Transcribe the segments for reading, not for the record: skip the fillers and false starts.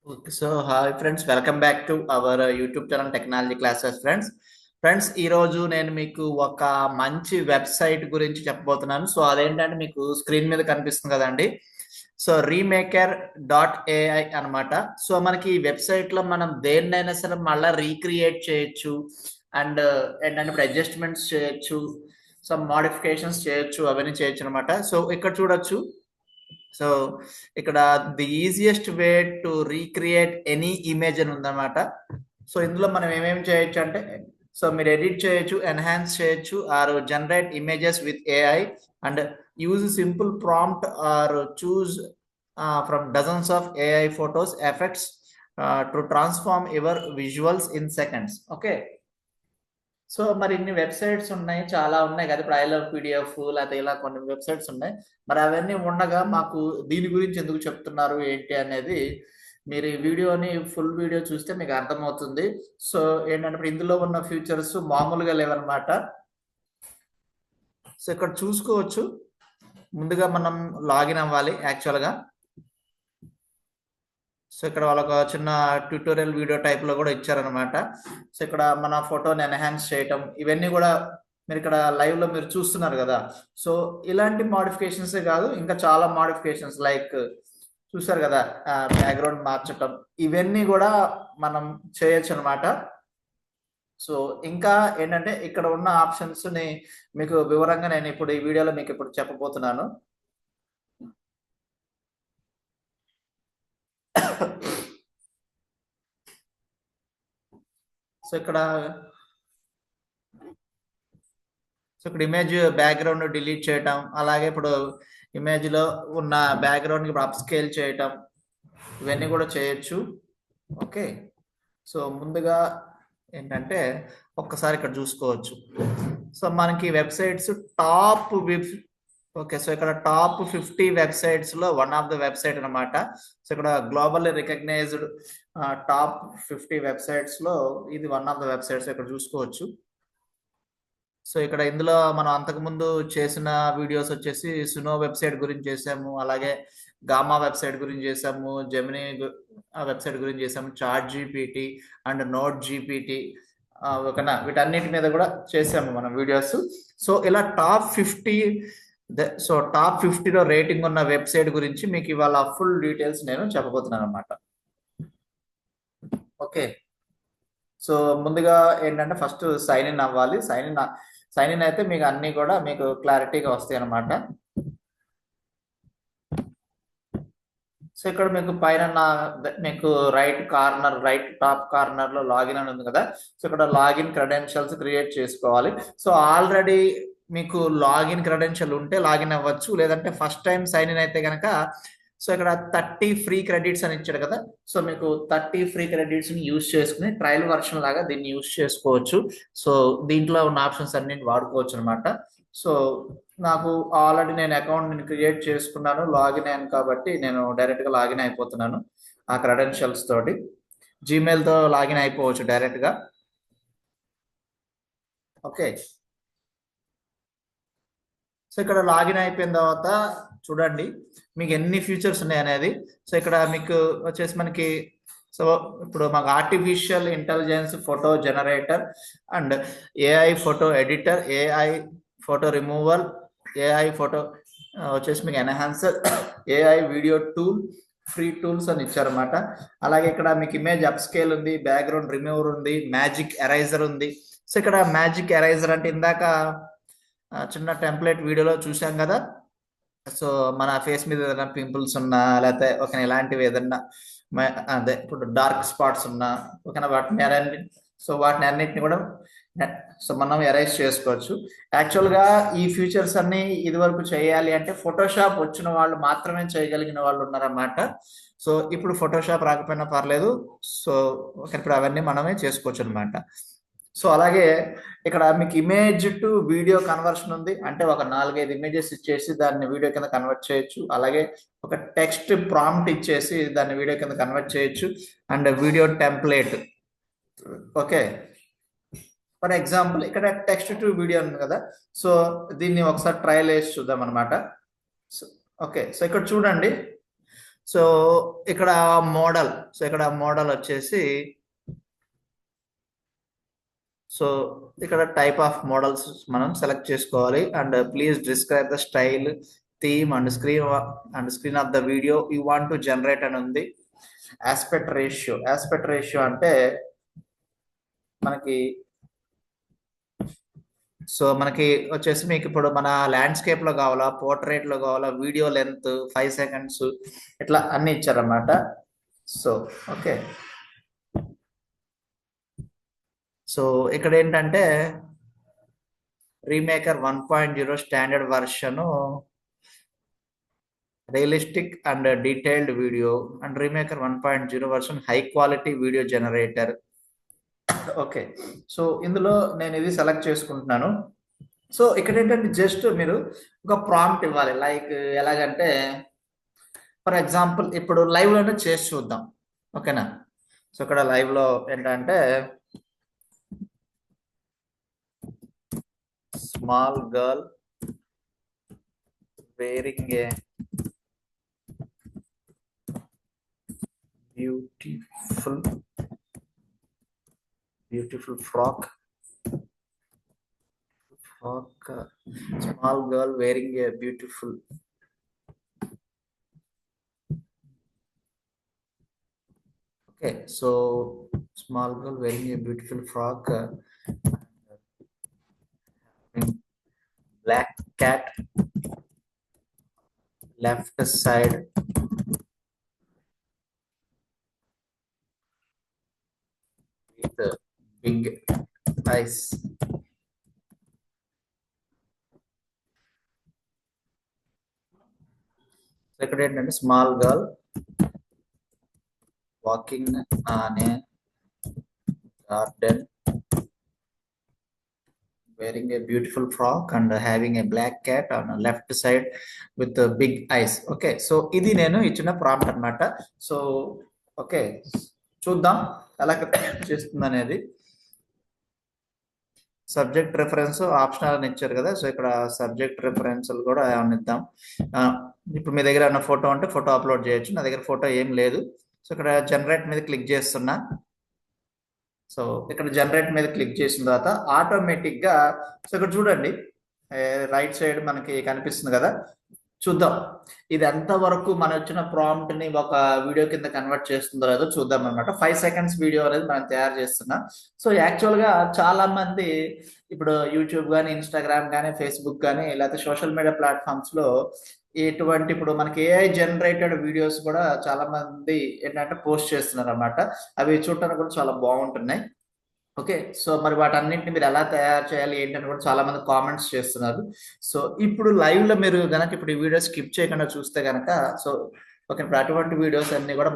Okay, so hi friends, welcome back to our YouTube channel Technology Classes friends ఈ రోజు నేను మీకు ఒక మంచి వెబ్సైట్ గురించి చెప్పబోతున్నాను. సో అదేంటంటే మీకు స్క్రీన్ మీద కనిపిస్తుంది కదండి. సో Remaker.ai అన్నమాట. సో మనకి ఈ వెబ్సైట్ లో మనం దేన్నైనా సరే మళ్ళీ రీక్రియేట్ చేయొచ్చు అండ్ ఏంటంటే ఇప్పుడు అడ్జస్ట్మెంట్స్ చేయొచ్చు, సమ్ మోడిఫికేషన్స్ చేయొచ్చు, అవన్నీ చేయొచ్చు అనమాట. సో ఇక్కడ చూడొచ్చు. సో ఇక్కడ the easiest way to recreate any image అని ఉందన్నమాట. సో ఇందులో మనం ఏమేమి చేయొచ్చు అంటే, సో మీరు ఎడిట్ చేయొచ్చు, ఎన్హాన్స్ చేయొచ్చు, or generate images with AI and use simple prompt or choose from dozens of AI photos effects to transform your visuals in seconds. Okay, so మరి ఇన్ని వెబ్సైట్స్ ఉన్నాయి, చాలా ఉన్నాయి కదా. ఇప్పుడు ఐ లవ్ పీడిఎఫ్ లేకపోతే ఇలా కొన్ని వెబ్సైట్స్ ఉన్నాయి. మరి అవన్నీ ఉండగా మాకు దీని గురించి ఎందుకు చెప్తున్నారు ఏంటి అనేది మీరు ఈ వీడియోని ఫుల్ వీడియో చూస్తే మీకు అర్థమవుతుంది. సో ఏంటంటే ఇప్పుడు ఇందులో ఉన్న ఫీచర్స్ మామూలుగా లేవన్నమాట. సో ఇక్కడ చూసుకోవచ్చు. ముందుగా మనం లాగిన్ అవ్వాలి యాక్చువల్గా. సో ఇక్కడ వాళ్ళొక చిన్న ట్యూటోరియల్ వీడియో టైప్ లో కూడా ఇచ్చారనమాట. సో ఇక్కడ మన ఫోటోని ఎన్హాన్స్ చేయటం, ఇవన్నీ కూడా మీరు ఇక్కడ లైవ్ లో మీరు చూస్తున్నారు కదా. సో ఇలాంటి మోడిఫికేషన్స్ కాదు, ఇంకా చాలా మోడిఫికేషన్స్ లైక్ చూసారు కదా, బ్యాక్గ్రౌండ్ మార్చటం, ఇవన్నీ కూడా మనం చేయొచ్చు అనమాట. సో ఇంకా ఏంటంటే ఇక్కడ ఉన్న ఆప్షన్స్ ని మీకు వివరంగా నేను ఇప్పుడు ఈ వీడియోలో మీకు ఇప్పుడు చెప్పబోతున్నాను. సో ఇక్కడ ఇమేజ్ బ్యాక్గ్రౌండ్ డిలీట్ చేయటం, అలాగే ఇప్పుడు ఇమేజ్ లో ఉన్న బ్యాక్గ్రౌండ్ ఇప్పుడు అప్ స్కేల్ చేయటం, ఇవన్నీ కూడా చేయొచ్చు. ఓకే, సో ముందుగా ఏంటంటే ఒక్కసారి ఇక్కడ చూసుకోవచ్చు. సో మనకి వెబ్సైట్స్ టాప్ ఓకే, సో ఇక్కడ టాప్ 50 వెబ్సైట్స్ లో వన్ ఆఫ్ ద వెబ్సైట్ అనమాట. సో ఇక్కడ గ్లోబల్ రికగ్నైజ్డ్ టాప్ 50 వెబ్సైట్స్ లో ఇది వన్ ఆఫ్ ద వెబ్సైట్స్ ఇక్కడ చూసుకోవచ్చు. సో ఇక్కడ ఇందులో మనం అంతకుముందు చేసిన వీడియోస్ వచ్చేసి సునో వెబ్సైట్ గురించి చేసాము, అలాగే గామా వెబ్సైట్ గురించి చేసాము, జెమినీ వెబ్సైట్ గురించి చేసాము, ChatGPT and note GPT, ఓకేనా, వీటన్నిటి మీద కూడా చేసాము మనం వీడియోస్. సో ఇలా టాప్ 50, సో టాప్ 50లో రేటింగ్ ఉన్న వెబ్సైట్ గురించి మీకు ఇవాళ ఫుల్ డీటెయిల్స్ నేను చెప్పబోతున్నాను అనమాట. ఓకే, సో ముందుగా ఏంటంటే ఫస్ట్ సైన్ ఇన్ అవ్వాలి. సైన్ ఇన్ అయితే మీకు అన్ని కూడా మీకు క్లారిటీగా వస్తాయి అనమాట. సో ఇక్కడ మీకు పైన మీకు రైట్ టాప్ కార్నర్ లో లాగిన్ అని ఉంది కదా. సో ఇక్కడ లాగిన్ క్రెడెన్షియల్స్ క్రియేట్ చేసుకోవాలి. సో ఆల్రెడీ మీకు లాగిన్ క్రెడెన్షియల్ ఉంటే లాగిన్ అవ్వచ్చు, లేదంటే ఫస్ట్ టైం సైన్ ఇన్ అయితే కనుక సో ఇక్కడ 30 ఫ్రీ క్రెడిట్స్ అని ఇచ్చాడు కదా. సో మీకు 30 ఫ్రీ క్రెడిట్స్ ని యూజ్ చేసుకుని ట్రయల్ వర్షన్ లాగా దీన్ని యూజ్ చేసుకోవచ్చు. సో దీంట్లో ఉన్న ఆప్షన్స్ అన్ని వాడుకోవచ్చు అనమాట. సో నాకు ఆల్రెడీ నేను అకౌంట్ క్రియేట్ చేసుకున్నాను, లాగిన్ అయ్యాను కాబట్టి నేను డైరెక్ట్ గా లాగిన్ అయిపోతున్నాను. ఆ క్రెడెన్షియల్స్ తోటి జీమెయిల్ తో లాగిన్ అయిపోవచ్చు డైరెక్ట్ గా. ఓకే, సో ఇక్కడ లాగిన్ అయిపోయిన తర్వాత చూడండి మీకు ఎన్ని ఫీచర్స్ ఉన్నాయి అనేది. సో ఇక్కడ మీకు వచ్చేసి మనకి సో ఇప్పుడు మాకు artificial intelligence photo generator and AI photo editor, AI photo removal, AI photo వచ్చేసి మీకు enhancer, AI video tool, free tools అని ఇచ్చారన్నమాట. అలాగే ఇక్కడ మీకు ఇమేజ్ అప్ స్కేల్ ఉంది, బ్యాక్గ్రౌండ్ రిమూవర్ ఉంది, మ్యాజిక్ ఎరైజర్ ఉంది. సో ఇక్కడ మ్యాజిక్ ఎరైజర్ అంటే ఇందాక చిన్న టెంప్లెట్ వీడియోలో చూసాం కదా. సో మన ఫేస్ మీద ఏదైనా పింపుల్స్ ఉన్నా, లేకపోతే ఒక ఇలాంటివి ఏదన్నా అదే ఇప్పుడు డార్క్ స్పాట్స్ ఉన్నా, ఓకేనా, వాటిని అన్నిటిని కూడా సో మనం ఎరైజ్ చేసుకోవచ్చు. యాక్చువల్గా ఈ ఫీచర్స్ అన్ని ఇది వరకు చేయాలి అంటే ఫోటోషాప్ వచ్చిన వాళ్ళు మాత్రమే చేయగలిగిన వాళ్ళు ఉన్నారన్నమాట. సో ఇప్పుడు ఫోటోషాప్ రాకపోయినా పర్లేదు. సో ఇప్పుడు అవన్నీ మనమే చేసుకోవచ్చు అనమాట. సో అలాగే ఇక్కడ మీకు ఇమేజ్ టు వీడియో కన్వర్షన్ ఉంది, అంటే ఒక 4-5 ఇమేజెస్ ఇచ్చేసి దాన్ని వీడియో కింద కన్వర్ట్ చేయొచ్చు. అలాగే ఒక టెక్స్ట్ ప్రాంప్ట్ ఇచ్చేసి దాన్ని వీడియో కింద కన్వర్ట్ చేయొచ్చు. And video template. Okay, for example ఇక్కడ టెక్స్ట్ టు వీడియో ఉంది కదా. సో దీన్ని ఒకసారి ట్రయల్ వేసి చూద్దాం అనమాట. ఓకే, సో ఇక్కడ చూడండి. సో ఇక్కడ మోడల్, సో ఇక్కడ మోడల్ వచ్చేసి, సో ఇక్కడ టైప్ ఆఫ్ మోడల్స్ మనం సెలెక్ట్ చేసుకోవాలి. And please describe the style, theme and screen off the video you want to generate అని ఉంది. ఆస్పెక్ట్ రేషియో అంటే మనకి, సో మనకి వచ్చేసి మీకు ఇప్పుడు మన ల్యాండ్స్కేప్ లో కావాలా, పోర్ట్రేట్ లో కావాలా, వీడియో లెంత్ 5 seconds ఇట్లా అన్ని ఇచ్చారన్నమాట. సో ఓకే, సో ఇక్కడ ఏంటంటే Remaker 1.0 standard version, realistic and detailed video, and Remaker 1.0 version high quality video generator. Okay, so ఇందులో నేను ఇది సెలెక్ట్ చేసుకుంటున్నాను. సో ఇక్కడ ఏంటంటే జస్ట్ మీరు ఒక ప్రాంప్ట్ ఇవ్వాలి. లైక్ ఎలాగంటే ఫర్ ఎగ్జాంపుల్ ఇప్పుడు లైవ్ లోనే చేసి చూద్దాం, ఓకేనా. సో ఇక్కడ లైవ్ లో ఏంటంటే small girl wearing a beautiful frock, small girl wearing a beautiful okay, so small girl wearing a beautiful frock, black cat left side with big eyes. ఇక్కడ ఏంటంటే small girl walking on a garden wearing a beautiful frock and having a black cat on the left side with the big eyes. Okay, so ఇది నేను ఇచ్చిన prompt అన్నమాట. So okay, చూద్దాం ఎలా చేస్తుంది అనేది. సబ్జెక్ట్ రెఫరెన్స్ ఆప్షనల్ అని ఇచ్చారు కదా, సో ఇక్కడ సబ్జెక్ట్ రెఫరెన్స్ కూడా ఏమన్నా ఇద్దాం. ఇప్పుడు మీ దగ్గర ఉన్న ఫోటో ఉంటే ఫోటో అప్లోడ్ చేయొచ్చు, నా దగ్గర ఫోటో ఏం లేదు. సో ఇక్కడ జనరేట్ మీద క్లిక్ చేస్తున్నా. సో ఇక్కడ జనరేట్ మీద క్లిక్ చేసిన తర్వాత ఆటోమేటిక్ గా, సో ఇక్కడ చూడండి రైట్ సైడ్ మనకి కనిపిస్తుంది కదా, చూద్దాం ఇది ఎంతవరకు మన వచ్చిన ప్రాంప్ట్ ని ఒక వీడియో కింద కన్వర్ట్ చేస్తుందో లేదో చూద్దాం అనమాట. 5 seconds వీడియో అనేది మనం తయారు చేస్తున్నాం. సో యాక్చువల్ గా చాలా మంది ఇప్పుడు యూట్యూబ్ కానీ, ఇన్స్టాగ్రామ్ కానీ, ఫేస్బుక్ కానీ, లేకపోతే సోషల్ మీడియా ప్లాట్ఫామ్స్ లో ఎటువంటి ఇప్పుడు మనకి ఏఐ జనరేటెడ్ వీడియోస్ కూడా చాలా మంది ఏంటంటే పోస్ట్ చేస్తున్నారు అన్నమాట. అవి చూడటానికి కూడా చాలా బాగుంటున్నాయి. ఓకే, సో మరి వాటన్నింటిని మీరు ఎలా తయారు చేయాలి ఏంటని కూడా చాలా మంది కామెంట్స్ చేస్తున్నారు. సో ఇప్పుడు లైవ్ లో మీరు కనుక ఇప్పుడు ఈ వీడియో స్కిప్ చేయకుండా చూస్తే కనుక, సో ఓకే, ఇప్పుడు అటువంటి వీడియోస్ అన్ని కూడా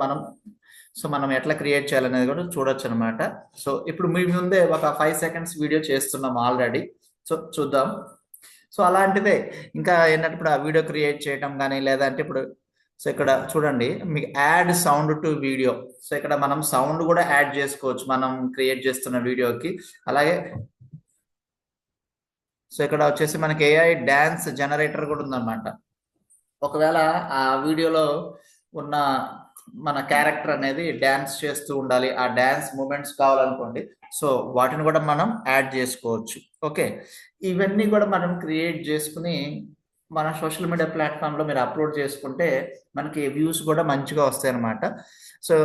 మనం ఎట్లా క్రియేట్ చేయాలనేది కూడా చూడొచ్చు అనమాట. సో ఇప్పుడు మీ ముందే ఒక 5 seconds వీడియో చేస్తున్నాం ఆల్రెడీ. సో చూద్దాం. సో అలాంటిదే ఇంకా ఏంటంటే ఇప్పుడు ఆ వీడియో క్రియేట్ చేయడం కానీ, లేదంటే ఇప్పుడు సో ఇక్కడ చూడండి మీకు add sound to video. So ఇక్కడ మనం సౌండ్ కూడా యాడ్ చేసుకోవచ్చు మనం క్రియేట్ చేస్తున్న వీడియోకి. అలాగే సో ఇక్కడ వచ్చేసి మనకి ఏఐ డాన్స్ జనరేటర్ కూడా ఉందన్నమాట. ఒకవేళ ఆ వీడియోలో ఉన్న మన క్యారెక్టర్ అనేది డాన్స్ చేస్తూ ఉండాలి, ఆ డాన్స్ మూమెంట్స్ కావాలనుకోండి, సో వాటిని కూడా మనం యాడ్ చేసుకోవచ్చు. ఓకే, ఇవన్నీ కూడా మనం క్రియేట్ చేసుకుని మన సోషల్ మీడియా ప్లాట్ఫామ్లో మీరు అప్లోడ్ చేసుకుంటే మనకి వ్యూస్ కూడా మంచిగా వస్తాయి అన్నమాట. సో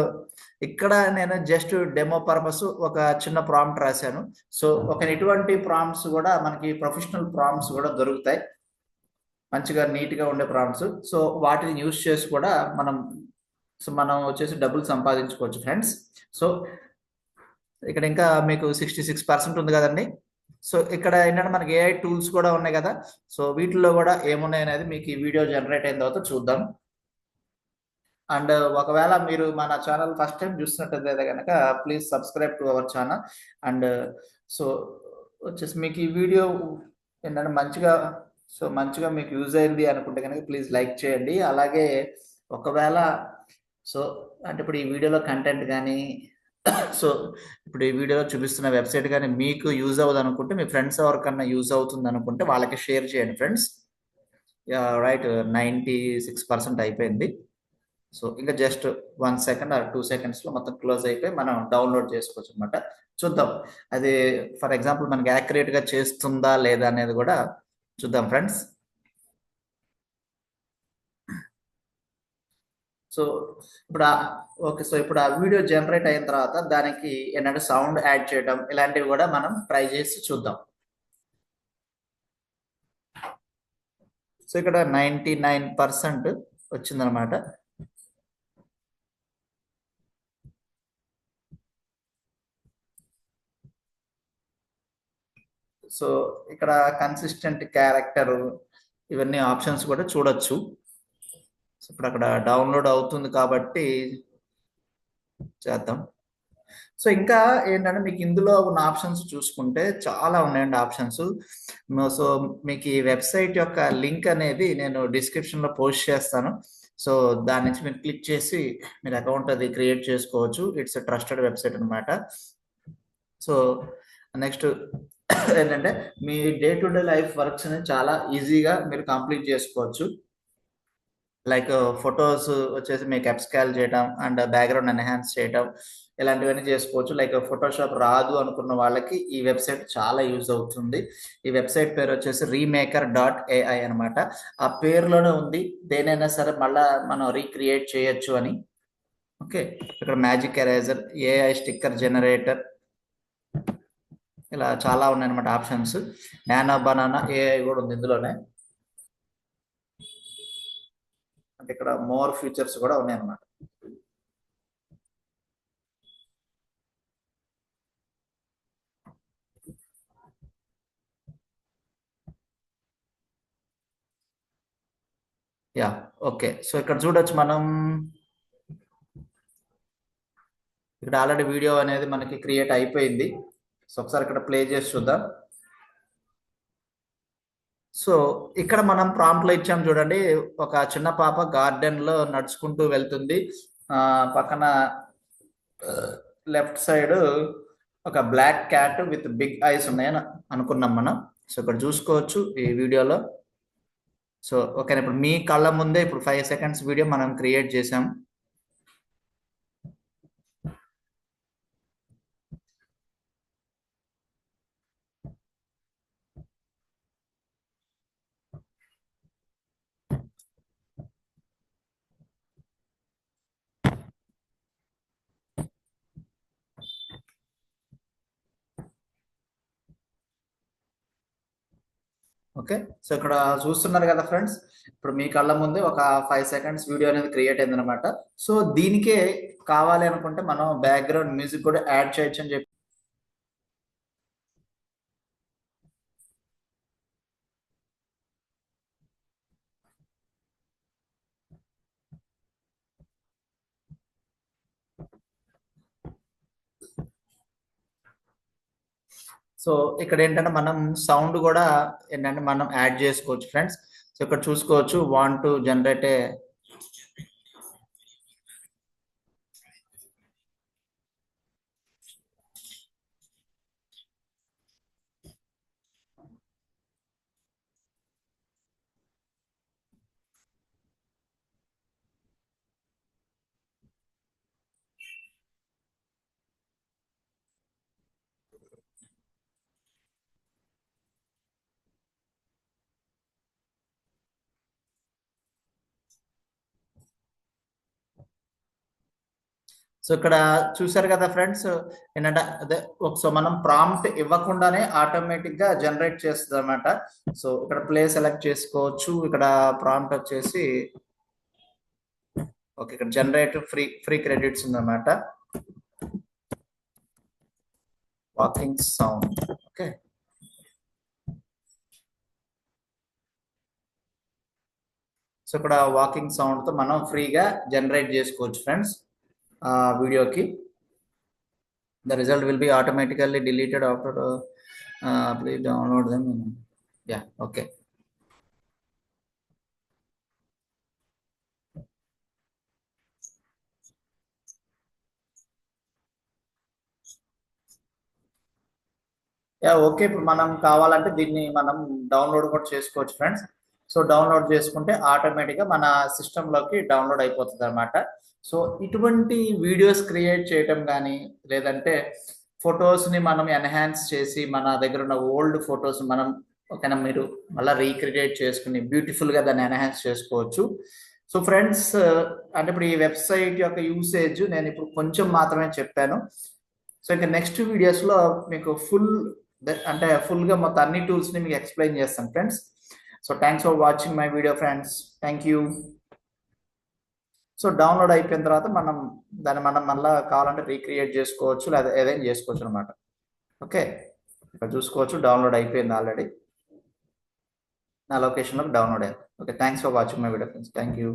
ఇక్కడ నేను జస్ట్ డెమో పర్పస్ ఒక చిన్న ప్రాంప్ట్ రాశాను. సో ఇటువంటి ప్రాంప్ట్స్ కూడా మనకి ప్రొఫెషనల్ ప్రాంప్ట్స్ కూడా దొరుకుతాయి, మంచిగా నీట్గా ఉండే ప్రాంప్ట్స్. సో వాటిని యూస్ చేసి కూడా మనం వచ్చేసి డబ్బులు సంపాదించుకోవచ్చు ఫ్రెండ్స్. సో ఇక్కడ ఇంకా మీకు 66% ఉంది కదండి. సో ఇక్కడ ఏంటంటే మనకి ఏఐ టూల్స్ కూడా ఉన్నాయి కదా, సో వీటిల్లో కూడా ఏమున్నాయి అనేది మీకు ఈ వీడియో జనరేట్ అయిన తర్వాత చూద్దాం. అండ్ ఒకవేళ మీరు మన ఛానల్ ఫస్ట్ టైం చూస్తున్నట్టయితే కనుక please subscribe to our channel. And so వచ్చేసి మీకు ఈ వీడియో ఏంటంటే మంచిగా మీకు యూజ్ అయింది అనుకుంటే కనుక ప్లీజ్ లైక్ చేయండి. అలాగే ఒకవేళ సో అంటే ఇప్పుడు ఈ వీడియోలో కంటెంట్ కానీ, సో ఇప్పుడు ఈ వీడియోలో చూపిస్తున్న వెబ్సైట్ కానీ మీకు యూజ్ అవ్వదు అనుకుంటే, మీ ఫ్రెండ్స్ ఎవరికన్నా యూజ్ అవుతుంది అనుకుంటే వాళ్ళకి షేర్ చేయండి ఫ్రెండ్స్. రైట్, 96% అయిపోయింది. సో ఇంకా జస్ట్ 1 సెకండ్ ఆర్ 2 సెకండ్స్ లో మొత్తం క్లోజ్ అయిపోయి మనం డౌన్లోడ్ చేసుకోవచ్చు అనమాట. చూద్దాం అది ఫర్ ఎగ్జాంపుల్ మనకి యాక్యురేట్ గా చేస్తుందా లేదా అనేది కూడా చూద్దాం ఫ్రెండ్స్. సో ఇప్పుడు ఓకే, సో ఇప్పుడు ఆ వీడియో జనరేట్ అయిన తర్వాత దానికి ఏంటంటే సౌండ్ యాడ్ చేయడం ఇలాంటివి కూడా మనం ట్రై చేసి చూద్దాం. సో ఇక్కడ 99% వచ్చిందనమాట. సో ఇక్కడ కన్సిస్టెంట్ క్యారెక్టర్ ఇవన్నీ ఆప్షన్స్ కూడా చూడొచ్చు. సో ఇప్పుడు అక్కడ డౌన్లోడ్ అవుతుంది కాబట్టి చేద్దాం. సో ఇంకా ఏంటంటే మీకు ఇందులో ఉన్న ఆప్షన్స్ చూసుకుంటే చాలా ఉన్నాయండి ఆప్షన్స్. సో మీకు ఈ వెబ్సైట్ యొక్క లింక్ అనేది నేను డిస్క్రిప్షన్ లో పోస్ట్ చేస్తాను. సో దాని నుంచి మీరు క్లిక్ చేసి మీరు అకౌంట్ అది క్రియేట్ చేసుకోవచ్చు. ఇట్స్ ట్రస్టెడ్ వెబ్సైట్ అనమాట. సో నెక్స్ట్ ఏంటంటే మీ day to day life works ని చాలా ఈజీగా మీరు కంప్లీట్ చేసుకోవచ్చు. లైక్ ఫొటోస్ వచ్చేసి మీకు అప్స్కేల్ చేయడం అండ్ బ్యాక్గ్రౌండ్ ఎన్హాన్స్ చేయడం ఇలాంటివన్నీ చేసుకోవచ్చు. లైక్ ఫోటోషాప్ రాదు అనుకున్న వాళ్ళకి ఈ వెబ్సైట్ చాలా యూజ్ అవుతుంది. ఈ వెబ్సైట్ పేరు వచ్చేసి remake.ai అనమాట. ఆ పేరులోనే ఉంది దేనైనా సరే మళ్ళా మనం రీక్రియేట్ చేయొచ్చు అని. ఓకే, ఇక్కడ magic eraser, AI sticker generator ఇలా చాలా ఉన్నాయన్నమాట ఆప్షన్స్. నానో బనానా ఏఐ కూడా ఉంది ఇందులోనే. అంటే ఇక్కడ మోర్ ఫీచర్స్ కూడా ఉన్నాయన్నమాట. యా ఓకే, సో ఇక్కడ చూడొచ్చు మనం ఇక్కడ ఆల్రెడీ వీడియో అనేది మనకి క్రియేట్ అయిపోయింది. సో ఒకసారి ఇక్కడ ప్లే చేసి చూద్దాం. సో ఇక్కడ మనం ప్రాంప్ట్ లో ఇచ్చాం చూడండి, ఒక చిన్న పాప గార్డెన్ లో నడుచుకుంటూ వెళ్తుంది. పక్కన లెఫ్ట్ సైడ్ ఒక black cat with big eyes ఉన్నాయని అనుకున్నాం మనం. సో ఇక్కడ చూసుకోవచ్చు ఈ వీడియోలో. సో ఓకే, ఇప్పుడు మీ కళ్ళ ముందే ఇప్పుడు 5 సెకండ్స్ వీడియో మనం క్రియేట్ చేసాం. ఓకే, సో ఇక్కడ చూస్తున్నారు కదా ఫ్రెండ్స్, ఇప్పుడు మీ కళ్ళ ముందే ఒక 5 సెకండ్స్ వీడియో అనేది క్రియేట్ అయింది అనమాట. సో దీనికే కావాలి అనుకుంటే మనం బ్యాక్గ్రౌండ్ మ్యూజిక్ కూడా యాడ్ చేయొచ్చు అని చెప్పి. సో ఇక్కడ ఏంటంటే మనం సౌండ్ కూడా ఏంటంటే మనం యాడ్ చేసుకోవచ్చు ఫ్రెండ్స్. సో ఇక్కడ చూసుకోవచ్చు want to generate a so ఇక్కడ చూసారు కదా ఫ్రెండ్స్, ఏంటంటే అదే సో మనం ప్రాంప్ట్ ఇవ్వకుండానే ఆటోమేటిక్ గా జనరేట్ చేస్తుంది అనమాట. సో ఇక్కడ ప్లే సెలెక్ట్ చేసుకోవచ్చు. ఇక్కడ ప్రాంప్ట్ వచ్చేసి ఓకే, ఇక్కడ జనరేట్ ఫ్రీ క్రెడిట్స్ ఉందన్నమాట. Walking sound. ఓకే, సో ఇక్కడ వాకింగ్ సౌండ్ తో మనం ఫ్రీగా జనరేట్ చేసుకోవచ్చు ఫ్రెండ్స్ ఆ వీడియోకి. The result will be automatically deleted after please download them. Yeah okay, yeah okay, ఇప్పుడు మనం కావాలంటే దీన్ని మనం డౌన్లోడ్ కూడా చేసుకోవచ్చు ఫ్రెండ్స్. సో డౌన్లోడ్ చేసుకుంటే ఆటోమేటిక్గా మన సిస్టంలోకి డౌన్లోడ్ అయిపోతుంది అనమాట. సో ఇటువంటి వీడియోస్ క్రియేట్ చేయటం కానీ లేదంటే ఫొటోస్ని మనం ఎన్హాన్స్ చేసి మన దగ్గర ఉన్న ఓల్డ్ ఫొటోస్ మనం ఓకేనా మీరు మళ్ళీ రీక్రియేట్ చేసుకుని బ్యూటిఫుల్గా దాన్ని ఎన్హాన్స్ చేసుకోవచ్చు. సో ఫ్రెండ్స్, అంటే ఇప్పుడు ఈ వెబ్సైట్ యొక్క యూసేజ్ నేను ఇప్పుడు కొంచెం మాత్రమే చెప్పాను. సో ఇంకా నెక్స్ట్ వీడియోస్లో మీకు అంటే ఫుల్గా మొత్తం అన్ని టూల్స్ని మీకు ఎక్స్ప్లెయిన్ చేస్తాను friends. So thanks for watching my video friends. Thank you. So download అయిపోయిన తర్వాత దాన్ని మనం మళ్ళీ కావాలంటే రీక్రియేట్ చేసుకోవచ్చు లేదా ఏదైనా చేసుకోవచ్చు అనమాట. ఓకే, ఇక్కడ చూసుకోవచ్చు డౌన్లోడ్ అయిపోయింది ఆల్రెడీ, నా లొకేషన్లోకి డౌన్లోడ్ అయింది. Okay, thanks for watching my video friends. Thank you.